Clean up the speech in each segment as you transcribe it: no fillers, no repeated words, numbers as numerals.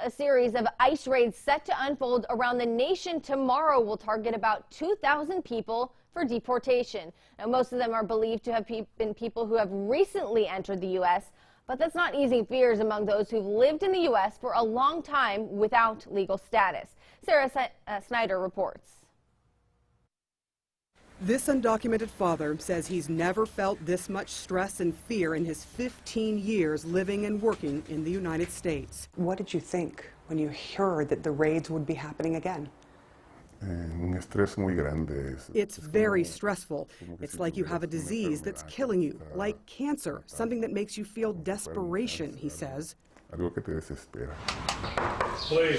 A series of ICE raids set to unfold around the nation tomorrow will target about 2,000 people for deportation. Now, most of them are believed to have been people who have recently entered the U.S., but that's not easing fears among those who've lived in the U.S. for a long time without legal status. Sarah Snyder reports. This undocumented father says he's never felt this much stress and fear in his 15 years living and working in the United States. What did you think when you heard that the raids would be happening again? It's very stressful. It's like you have a disease that's killing you, like cancer, something that makes you feel desperation, he says. Please,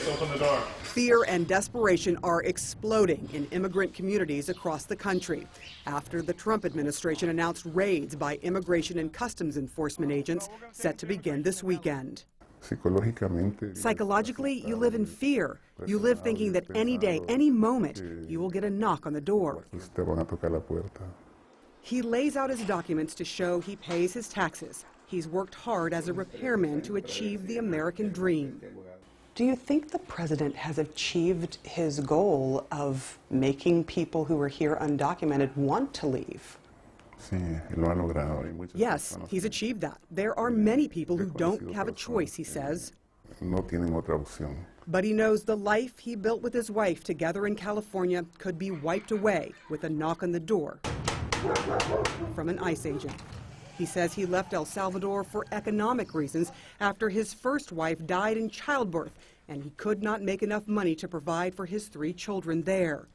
open the door. Fear and desperation are exploding in immigrant communities across the country after the Trump administration announced raids by immigration and customs enforcement agents set to begin this weekend. Psychologically, you live in fear. You live thinking that any day, any moment, you will get a knock on the door. He lays out his documents to show he pays his taxes. He's worked hard as a repairman to achieve the American dream. Do you think the president has achieved his goal of making people who are here undocumented want to leave? Yes, he's achieved that. There are many people who don't have a choice, he says. But he knows the life he built with his wife together in California could be wiped away with a knock on the door from an ICE agent. He says he left El Salvador for economic reasons after his first wife died in childbirth, and he could not make enough money to provide for his 3 children there.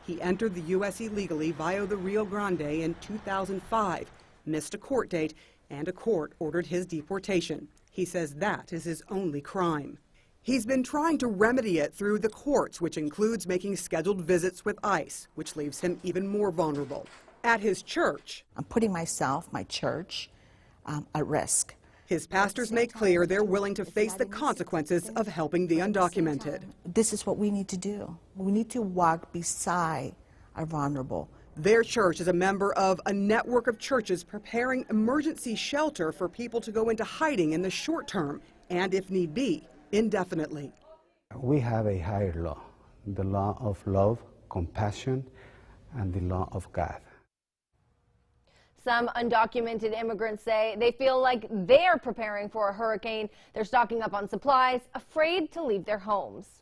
He entered the U.S. illegally via the Rio Grande in 2005, missed a court date, and a court ordered his deportation. He says that is his only crime. He's been trying to remedy it through the courts, which includes making scheduled visits with ICE, which leaves him even more vulnerable. At his church, I'm putting myself, my church, at risk. His pastors make clear they're willing to face the consequences of helping the undocumented. This is what we need to do. We need to walk beside our vulnerable. Their church is a member of a network of churches preparing emergency shelter for people to go into hiding in the short term and, if need be, indefinitely. We have a higher law, the law of love, compassion, and the law of God. Some undocumented immigrants say they feel like they're preparing for a hurricane. They're stocking up on supplies, afraid to leave their homes.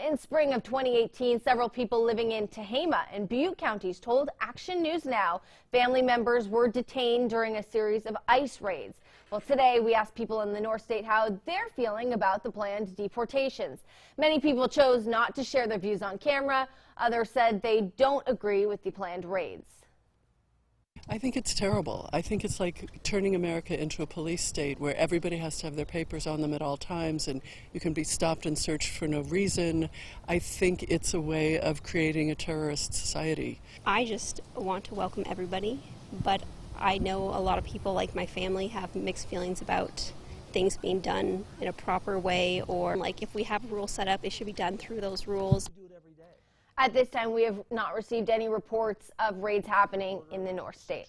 In spring of 2018, several people living in Tehama and Butte counties told Action News Now family members were detained during a series of ICE raids. Well, today we asked people in the North State how they're feeling about the planned deportations. Many people chose not to share their views on camera. Others said they don't agree with the planned raids. I think it's terrible. I think it's like turning America into a police state where everybody has to have their papers on them at all times and you can be stopped and searched for no reason. I think it's a way of creating a terrorist society. I just want to welcome everybody, but I know a lot of people, like my family, have mixed feelings about things being done in a proper way, or like if we have rules set up, it should be done through those rules. At this time, we have not received any reports of raids happening in the North State.